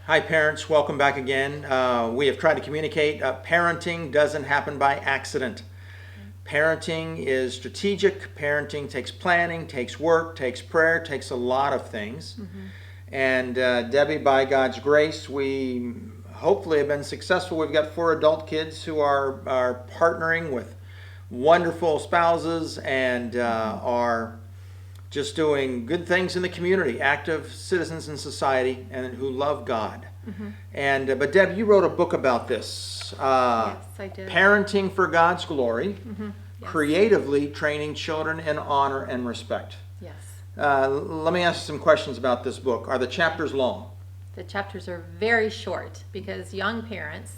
Hi parents, welcome back again. We have tried to communicate parenting doesn't happen by accident. Parenting is strategic. Parenting takes planning, takes work, takes prayer, takes a lot of things. And Debbie, by God's grace, we hopefully have been successful. We've got 4 adult kids who are partnering with wonderful spouses and are just doing good things in the community, active citizens in society, and who love God. And but Deb, you wrote a book about this. Yes, I did. Parenting for God's glory, Yes. creatively training children in honor and respect. Yes. Let me ask you some questions about this book. Are the chapters long? The chapters are very short because young parents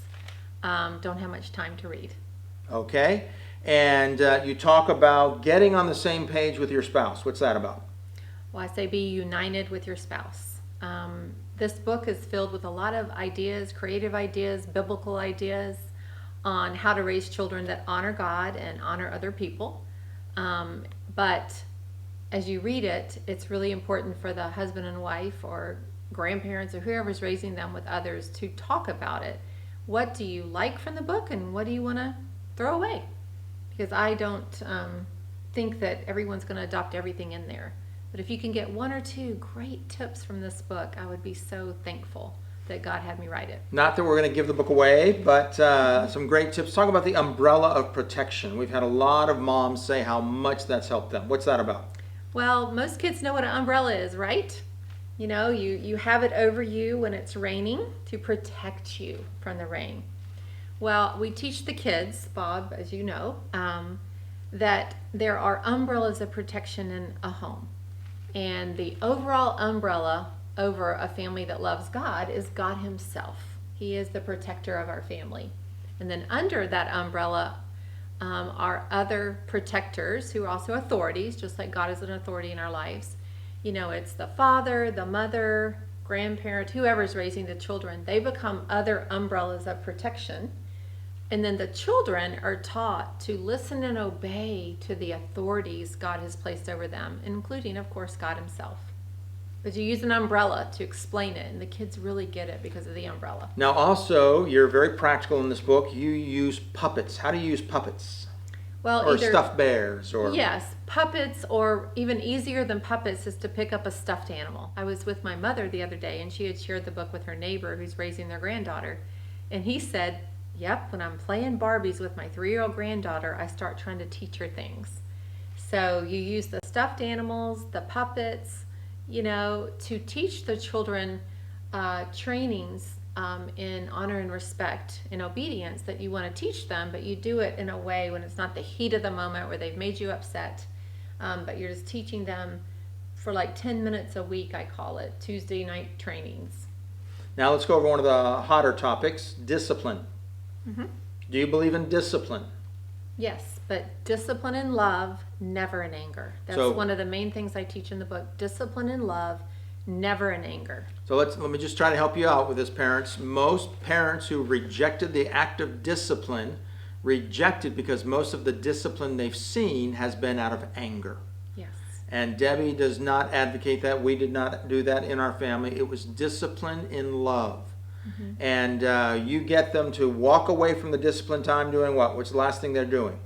don't have much time to read. Okay. And you talk about getting on the same page with your spouse. What's that about? Well, I say be united with your spouse. This book is filled with a lot of ideas, creative ideas, biblical ideas on how to raise children that honor God and honor other people. But as you read it, it's really important for the husband and wife or grandparents or whoever's raising them with others to talk about it. What do you like from the book and what do you want to throw away? Because I don't think that everyone's going to adopt everything in there. But if you can get 1 or 2 great tips from this book, I would be so thankful that God had me write it. Not that we're going to give the book away, but some great tips. Talk about the umbrella of protection. We've had a lot of moms say how much that's helped them. What's that about? Well, most kids know what an umbrella is, right? You know, you have it over you when it's raining to protect you from the rain. Well, we teach the kids, Bob, as you know, that there are umbrellas of protection in a home. And the overall umbrella over a family that loves God is God Himself. He is the protector of our family. And then under that umbrella are other protectors who are also authorities, just like God is an authority in our lives. You know, it's the father, the mother, grandparent, whoever's raising the children. They become other umbrellas of protection. And then the children are taught to listen and obey to the authorities God has placed over them, including, of course, God Himself. But you use an umbrella to explain it, and the kids really get it because of the umbrella. Now, also, you're very practical in this book. You use puppets. How do you use puppets? Well, Or either stuffed bears? Or yes, puppets, or even easier than puppets is to pick up a stuffed animal. I was with my mother the other day, and she had shared the book with her neighbor who's raising their granddaughter, and he said, yep, when I'm playing Barbies with my 3-year-old granddaughter, I start trying to teach her things. So you use the stuffed animals, the puppets, you know, to teach the children trainings in honor and respect and obedience that you want to teach them, but you do it in a way when it's not the heat of the moment where they've made you upset, but you're just teaching them for like 10 minutes a week, I call it, Tuesday night trainings. Now let's go over one of the hotter topics, discipline. Do you believe in discipline? Yes, but discipline and love, never in anger. That's one of the main things I teach in the book. Discipline and love, never in anger. So let me just try to help you out with this, parents. Most parents who rejected the act of discipline rejected because most of the discipline they've seen has been out of anger. Yes. And Debbie does not advocate that. We did not do that in our family. It was discipline in love. And you get them to walk away from the discipline time doing what? What's the last thing they're doing?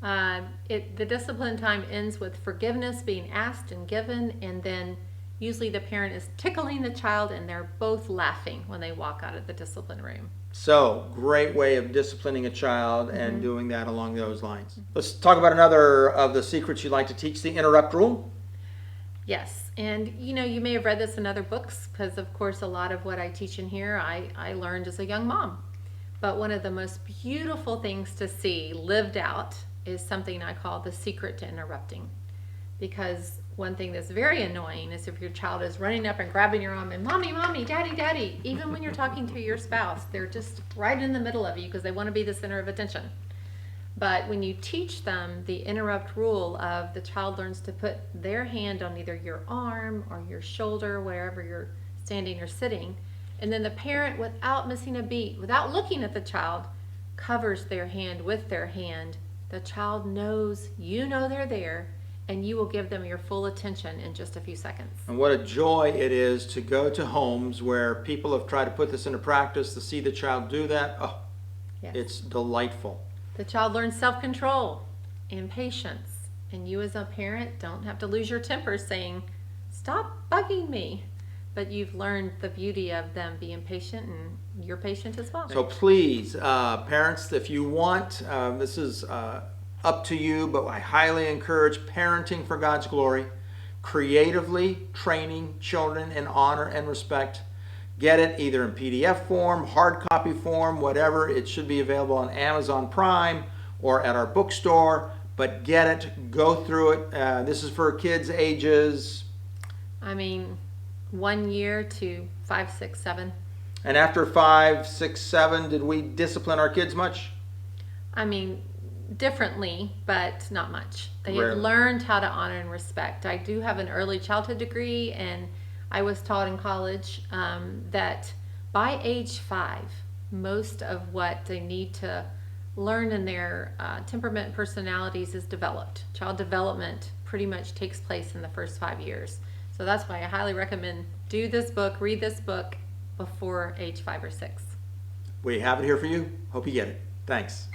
The discipline time ends with forgiveness being asked and given, and then usually the parent is tickling the child and they're both laughing when they walk out of the discipline room. So, great way of disciplining a child and doing that along those lines. Let's talk about another of the secrets you like to teach, the interrupt rule. Yes, and you know, you may have read this in other books because of course a lot of what I teach in here I learned as a young mom. But one of the most beautiful things to see lived out is something I call the secret to interrupting. Because one thing that's very annoying is if your child is running up and grabbing your arm and mommy, mommy, daddy, daddy, even when you're talking to your spouse, they're just right in the middle of you because they want to be the center of attention. But when you teach them the interrupt rule of the child learns to put their hand on either your arm or your shoulder, wherever you're standing or sitting, and then the parent, without missing a beat, without looking at the child, covers their hand with their hand, the child knows you know they're there, and you will give them your full attention in just a few seconds. And what a joy it is to go to homes where people have tried to put this into practice, to see the child do that. Oh, Yes. it's delightful. The child learns self-control and patience, and you as a parent don't have to lose your temper saying, "Stop bugging me." But you've learned the beauty of them being patient, and you're patient as well. So please, parents, if you want, this is up to you, but I highly encourage Parenting for God's Glory, creatively training children in honor and respect. Get it either in PDF form, hard copy form, whatever. It should be available on Amazon Prime or at our bookstore, but get it, go through it. This is for kids ages. 1 year to 5, 6, 7. And after 5, 6, 7, did we discipline our kids much? Differently, but not much. They have Rarely. learned how to honor and respect. I do have an early childhood degree, and I was taught in college that by age 5, most of what they need to learn in their temperament and personalities is developed. Child development pretty much takes place in the first 5 years. So that's why I highly recommend do this book, read this book before age 5 or 6. We have it here for you. Hope you get it. Thanks.